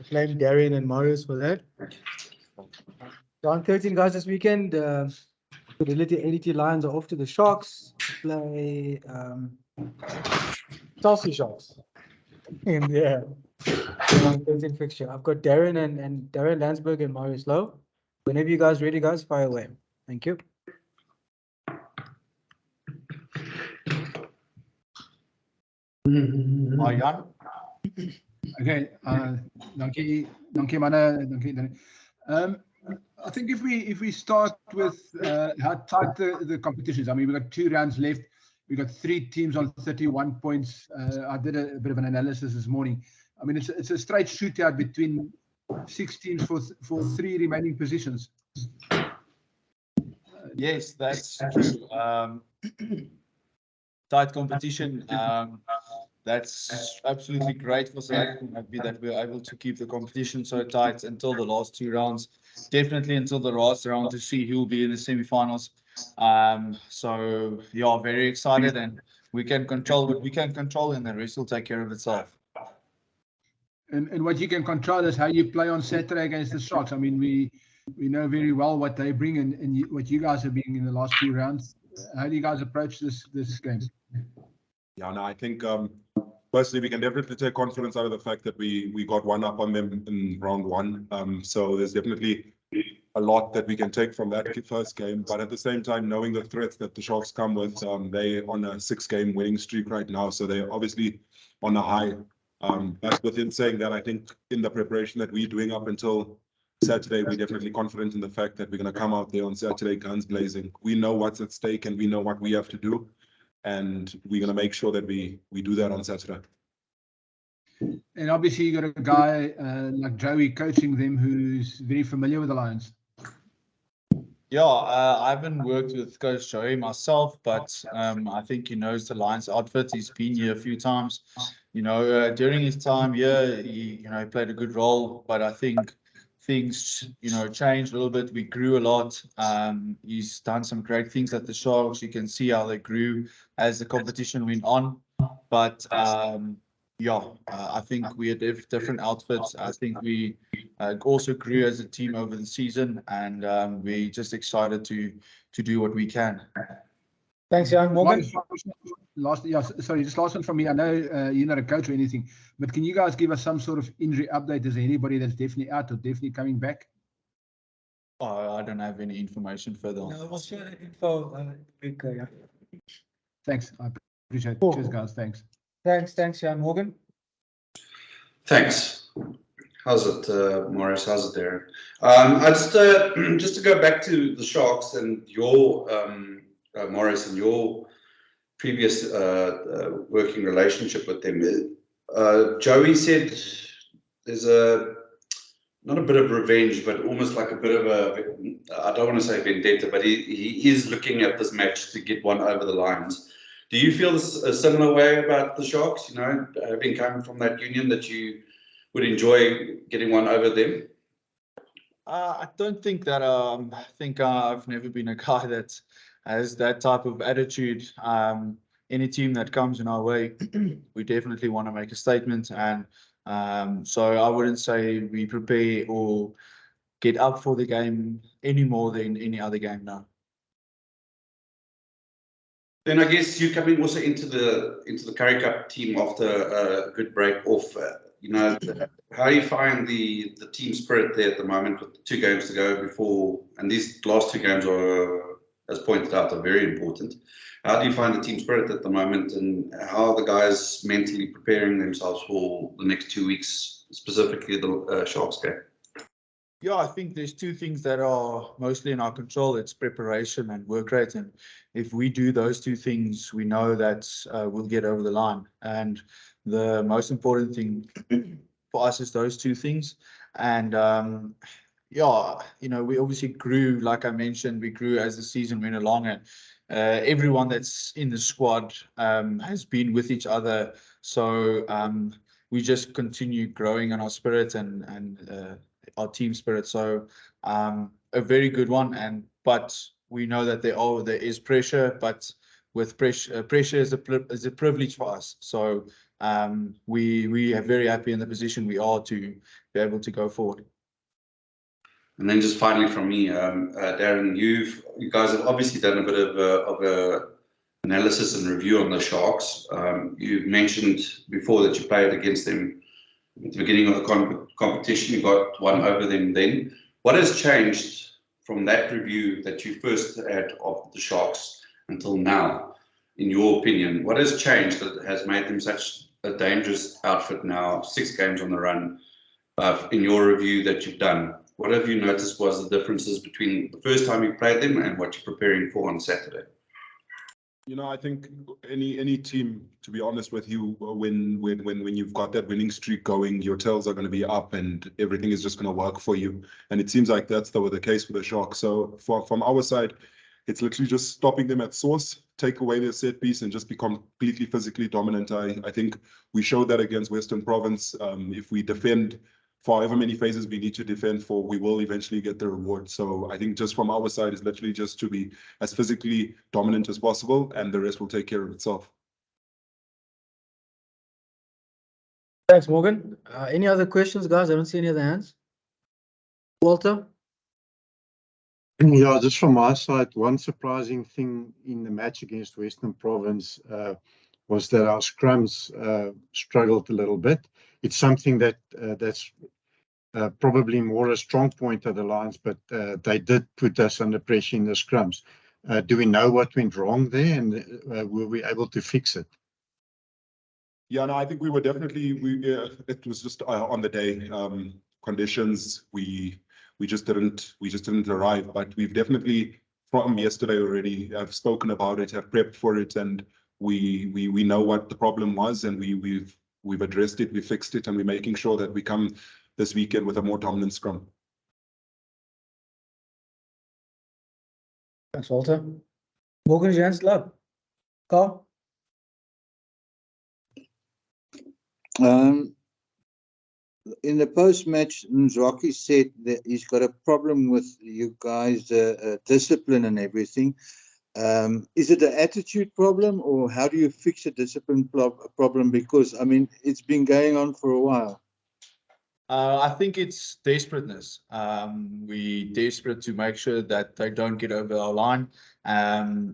blame Darrien and Marius for that. Round 13, guys, this weekend, Fidelity ADT Lions are off to the Sharks to play Chelsea Sharks. And yeah, round 13 fixture. I've got Darrien and Darrien Landsberg and Marius Louw. Whenever you guys ready, guys, fire away. Thank you. Jan. Okay, dankie manne, dankie. I think if we start with how tight the competition is. I mean, we've got 2 rounds left. We've got 3 teams on 31 points. I did a bit of an analysis this morning. I mean, it's a straight shootout between 6 teams for 3 remaining positions. Yes, that's true. Tight competition. That's absolutely great for South African rugby that we're able to keep the competition so tight until the last 2 rounds. Definitely until the last round to see who will be in the semi-finals. So yeah, very excited, and we can control what we can control, and the rest will take care of itself. And what you can control is how you play on Saturday against the Sharks. I mean, we know very well what they bring and what you guys are bringing in the last few rounds. How do you guys approach this game? Yeah, no, I think personally we can definitely take confidence out of the fact that we got 1 up on them in round 1. So there's definitely a lot that we can take from that first game. But at the same time, knowing the threats that the Sharks come with, they're on a 6-game winning streak right now, so they're obviously on a high. But within saying that, I think in the preparation that we're doing up until Saturday, we're definitely confident in the fact that we're going to come out there on Saturday guns blazing. We know what's at stake and we know what we have to do, and we're going to make sure that we do that on Saturday. And obviously you got a guy like Joey coaching them who's very familiar with the Lions. Yeah, I haven't worked with Coach Joey myself, but I think he knows the Lions outfit. He's been here a few times. You know, during his time here, he played a good role, but I think things changed a little bit. We grew a lot. He's done some great things at the Sharks. You can see how they grew as the competition went on. But I think we had different outfits. I think we also grew as a team over the season, and we're just excited to do what we can. Thanks, Jan. Morgan? Just last one from me. I know you're not a coach or anything, but can you guys give us some sort of injury update? Is there anybody that's definitely out or definitely coming back? I don't have any information further on. No, we'll share that info. Yeah. Thanks. I appreciate it. Cool. Cheers, guys. Thanks. Thanks, Jan. Morgan? Thanks. How's it, Marius? How's it, Darrien? I just to go back to the Sharks and your Marius and your previous working relationship with them. Joey said there's not a bit of revenge, but almost like a bit of I don't want to say vendetta, but he is looking at this match to get one over the Lions. Do you feel a similar way about the Sharks? Having come from that union, that you would enjoy getting one over them? I don't think that. I think I've never been a guy that has that type of attitude. Any team that comes in our way, we definitely want to make a statement, and so I wouldn't say we prepare or get up for the game any more than any other game now. Then I guess you're coming also into the Currie Cup team after a good break off. How you find the team spirit there at the moment with 2 games to go before, and these last 2 games are, as pointed out, are very important. How do you find the team spirit at the moment, and how are the guys mentally preparing themselves for the next 2 weeks, specifically the Sharks game? Yeah, I think there's 2 things that are mostly in our control. It's preparation and work rate. And if we do those 2 things, we know that we'll get over the line. And the most important thing for us is those 2 things. And we obviously grew, like I mentioned, we grew as the season went along. And everyone that's in the squad has been with each other. So we just continue growing in our spirit and our team spirit. So a very good one, but we know that there is pressure, but with pressure. Pressure is a privilege for us. So we are very happy in the position we are to be able to go forward. And then just finally from me, Darren, you guys have obviously done a bit of a analysis and review on the Sharks. You mentioned before that you played against them at the beginning of the competition. You got one over them then. What has changed from that review that you first had of the Sharks until now, in your opinion? What has changed that has made them such a dangerous outfit now, 6 games on the run, in your review that you've done? What have you noticed was the differences between the first time you played them and what you're preparing for on Saturday? You know, I think any team, to be honest with you, when you've got that winning streak going, your tails are going to be up and everything is just going to work for you. And it seems like that's the case for the Sharks. So from our side, it's literally just stopping them at source, take away their set piece, and just be completely physically dominant. I think we showed that against Western Province. If we defend for however many phases we need to defend for, we will eventually get the reward. So I think just from our side is literally just to be as physically dominant as possible, and the rest will take care of itself. Thanks, Morgan. Any other questions, guys? I don't see any other hands. Walter? Yeah, just from my side, one surprising thing in the match against Western Province was that our scrums struggled a little bit. It's something that's probably more a strong point of the Lions, but they did put us under pressure in the scrums. Do we know what went wrong there, and were we able to fix it? Yeah, no, I think we were definitely, it was just on the day, conditions, we just didn't arrive, but we've definitely from yesterday already, I've spoken about it, have prepped for it, and we know what the problem was, and we've addressed it, we fixed it, and we're making sure that we come this weekend with a more dominant scrum. Thanks, Walter. Morgan's your hands up. Carl? In the post-match, Nzwaki said that he's got a problem with you guys' discipline and everything. Is it an attitude problem, or how do you fix a discipline problem? Because, I mean, it's been going on for a while. I think it's desperateness. We're desperate to make sure that they don't get over our line.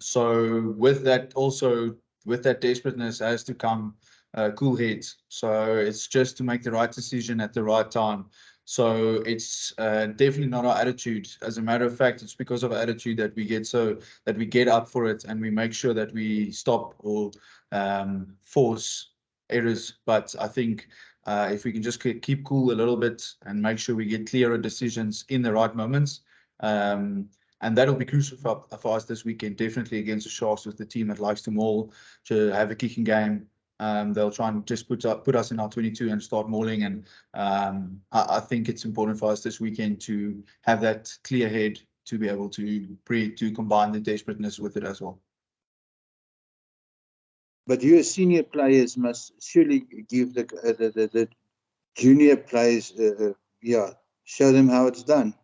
So with that, also with that desperateness has to come cool heads. So it's just to make the right decision at the right time. So it's definitely not our attitude. As a matter of fact, it's because of our attitude that we get up for it, and we make sure that we stop or force errors. But I think if we can just keep cool a little bit and make sure we get clearer decisions in the right moments, and that'll be crucial for us this weekend, definitely against the Sharks, with the team that likes to maul, to have a kicking game. They'll try and just put us in our 22 and start mauling, and I think it's important for us this weekend to have that clear head to be able to combine the desperateness with it as well. But you as senior players must surely give the junior players, show them how it's done.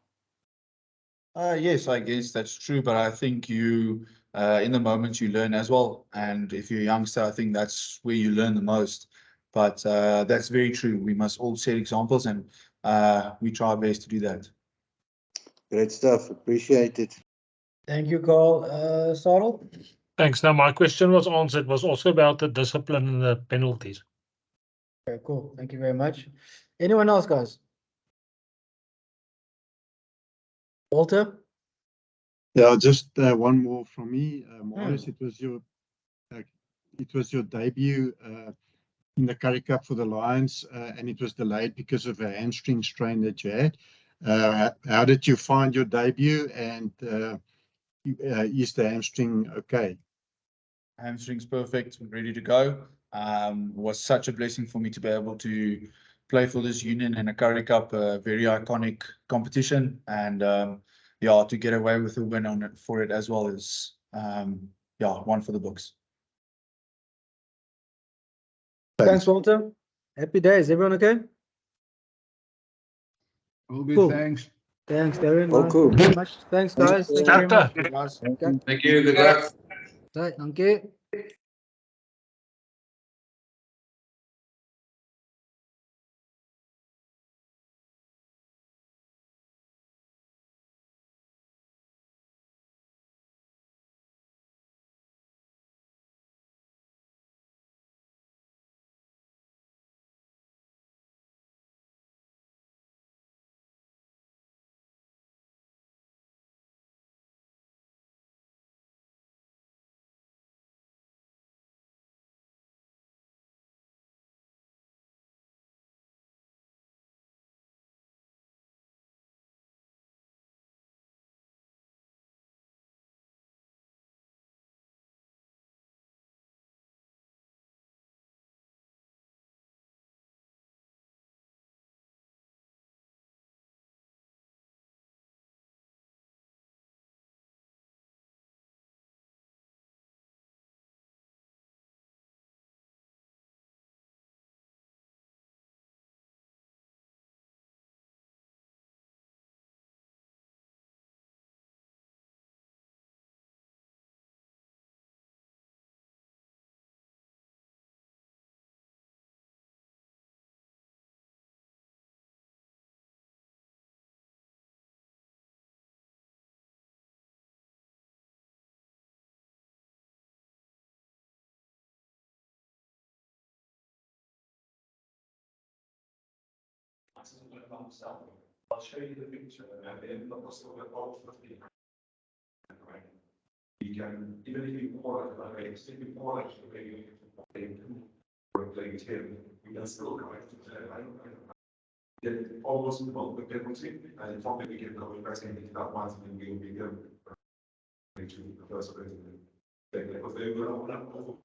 Yes, I guess that's true, but I think you, in the moment, you learn as well. And if you're a youngster, I think that's where you learn the most. But that's very true. We must all set examples, and we try our best to do that. Great stuff. Appreciate it. Thank you, Carl. Sarel? Thanks. Now, my question was answered, was also about the discipline and the penalties. Okay, cool. Thank you very much. Anyone else, guys? Walter? Yeah, just one more from me. Marius, it was your debut in the Currie Cup for the Lions, and it was delayed because of a hamstring strain that you had. How did you find your debut, and is the hamstring okay? Hamstring's perfect, ready to go. Was such a blessing for me to be able to play for this union in a Currie Cup, a very iconic competition, and to get away with a win on it for it as well is one for the books. Thanks, Walter. Happy days. Everyone okay? All good, Cool. thanks. Thanks, Darrien. Oh, cool. Thank you very much. Thanks, guys. Thank you very much. Guys. Okay. Thank you. Good luck. Okay, dankie. I'll show you the picture and then also the box of the right. You can, even if you pour it like if you pour it, playing 10, you can still correct it. I don't know. Then almost about the penalty, and probably we get the best thing that once and we'll be good to the first president. Because they will